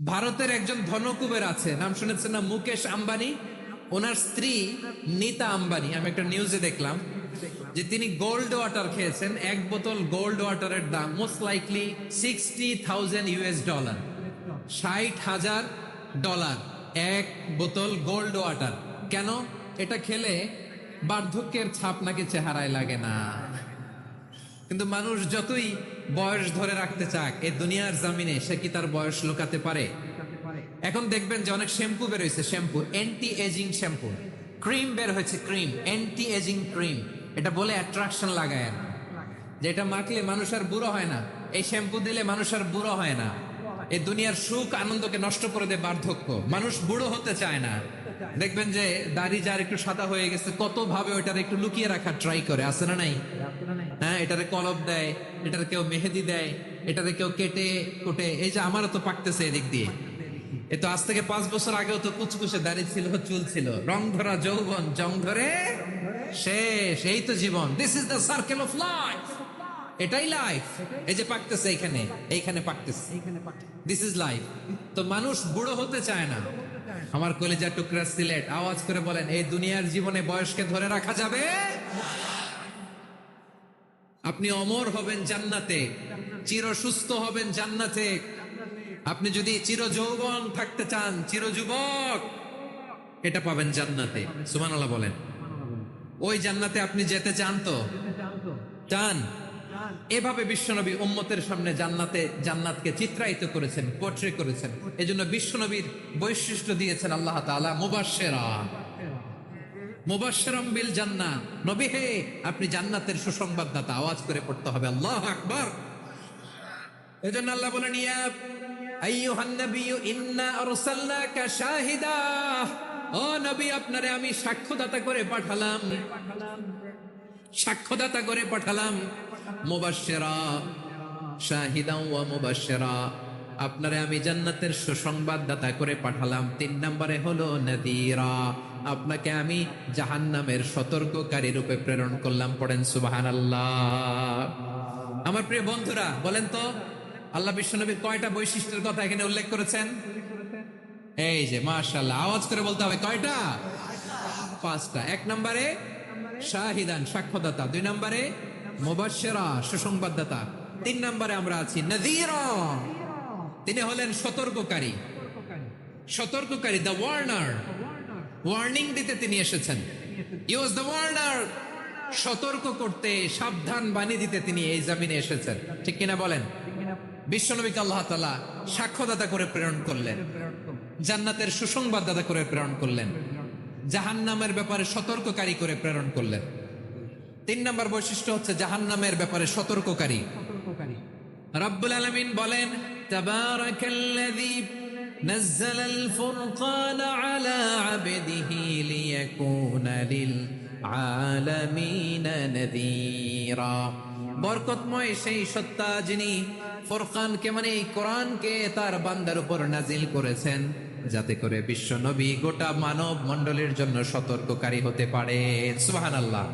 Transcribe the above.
ভারতের একজন ধনকুবের আছে, নাম শুনেছেন না? মুকেশ আম্বানি। ওনার স্ত্রী নীতা আম্বানি, আমি একটা নিউজে দেখলাম যে তিনি গোল্ড ওয়াটার খেয়েছেন। এক বোতল গোল্ড ওয়াটারের দাম মোস্ট লাইকলি $60,000, $60,000 এক বোতল গোল্ড ওয়াটার। কেন? এটা খেলে বার্ধক্যের ছাপ নাকি চেহারায় লাগে না। কিন্তু মানুষ যতই বয়স ধরে রাখতে চাক এই দুনিয়ার জামিনে, সে কি তার বয়স লুকাতে পারে? এখন দেখবেন যে অনেক শ্যাম্পু বের হয়েছে, shampoo anti ageing shampoo, cream বের হয়েছে, ক্রিম অ্যান্টি এজিং ক্রিম। এটা বলে অ্যাট্রাকশন লাগায় না, যে এটা মাখলে মানুষ আর বুড়ো হয় না, এই শ্যাম্পু দিলে মানুষ আর বুড়ো হয় না। এই দুনিয়ার সুখ আনন্দকে নষ্ট করে দেয় বার্ধক্য, মানুষ বুড়ো হতে চায় না। দেখবেন যে দাড়ি যার একটু সাদা হয়ে গেছে, কত ভাবে ওইটার একটু লুকিয়ে রাখার ট্রাই করে, আছে না নাই? হ্যাঁ, এটারে কলব দেয়, এটারে কেউ মেহেদি দেয়, এটারে কেউ কেটে কুটে। এই যে আমারও তো পাকতেছে এদিক দিয়ে, এ তো আজ থেকে 5 বছর আগেও তো কুচকুচে দাড়ি ছিল, চুল ছিল, রং ধরা যৌবন, জং ধরে শেষ। এই তো জীবন, this is the circle of life. এটাই লাইফ। এই যে পাকতেছে এইখানে, এইখানে পাকতেছে, দিস ইজ লাইফ। তো মানুষ বুড়ো হতে চায় না। আমার কলেজা টুকরা সিলেট, আওয়াজ করে বলেন, এই দুনিয়ার জীবনে বয়সকে ধরে রাখা যাবে? আপনি অমর হবেন জান্নাতে, চির সুস্থ হবেন জান্নাতে। আপনি যদি চির যৌবন থাকতে চান, চির যুবক, এটা পাবেন জান্নাতে। সুবহানাল্লাহ বলেন। ওই জান্নাতে আপনি যেতে চান তো? চান? এভাবে বিশ্বনবী উম্মতের সামনে জান্নাতকে চিত্রায়িত করেছেন, পোর্ট্রে করেছেন। এজন্য বিশ্বনবীর বৈশিষ্ট্য দিয়েছেন আল্লাহ তাআলা মুবাশশিরা, মুবাশশিরাম বিল জান্নাহ। নবী হে, আপনি জান্নাতের সুসংবাদদাতা। আওয়াজ করে পড়তে হবে আল্লাহু আকবার। এজন্য আল্লাহ বলেন, ইয়া আইয়ুহান নাবিয়্যু ইন্না আরসালনাকা শাহিদা। ও নবী, আপনারে আমি সাক্ষ্যদাতা করে পাঠালাম, সাক্ষ্যদাতা করে পাঠালাম। মুবাশশিরা, শাহিদা ওয়া মুবাশশিরা, আপনারে আমি জান্নাতের সুসংবাদদাতা করে পাঠালাম। 3 নম্বরে হলো নাযীরা, আপনাকে আমি জাহান্নামের সতর্ককারী রূপে প্রেরণ করলাম। পড়েন সুবহানাল্লাহ। আমার প্রিয় বন্ধুরা, বলেন তো আল্লাহ বিশ্বনবীর কয়টা বৈশিষ্ট্যের কথা এখানে উল্লেখ করেছেন? এই যে মাশাআল্লাহ, আওয়াজ করে বলতে হবে, কয়টা? 5টা। 1 নম্বরে শাহিদান, সাক্ষ্যদাতা। 2 নম্বরে মুবাশশিরা, সুসংবাদদাতা। 3 নম্বরে আমরা আছি নাযীরা, তিনি হলেন সতর্ককারী। সতর্ককারী, দ্য ওয়ার্নার, ওয়ার্নিং দিতে তিনি এসেছেন। হি ওয়াজ দ্য ওয়ার্নার, সতর্ক করতে, সাবধান বাণী দিতে তিনি এই জমিনে এসেছেন। ঠিক কিনা বলেন? বিশ্বনবীকে আল্লাহ তাআলা সাক্ষ্যদাতা করে প্রেরণ করলেন, জান্নাতের সুসংবাদদাতা করে প্রেরণ করলেন, জাহান্নামের ব্যাপারে সতর্ককারী করে প্রেরণ করলেন। 3 নম্বর বৈশিষ্ট্য হচ্ছে জাহান্নামের ব্যাপারে সতর্ককারী। রব্বুল আলামিন বলেন, তাবারাকাল্লাযী নাযালাল ফুরকানা আলা আবদিহি লিয়াকুনা লিল আলামিনা নাযীরা। বরকতময় সেই সত্তা যিনি ফুরকানকে, মানে এই কোরআনকে তার বান্দার উপর নাজিল করেছেন, যাতে করে বিশ্ব নবী গোটা মানব মণ্ডলীর জন্য সতর্ককারী হতে পারে। সুবহানাল্লাহ।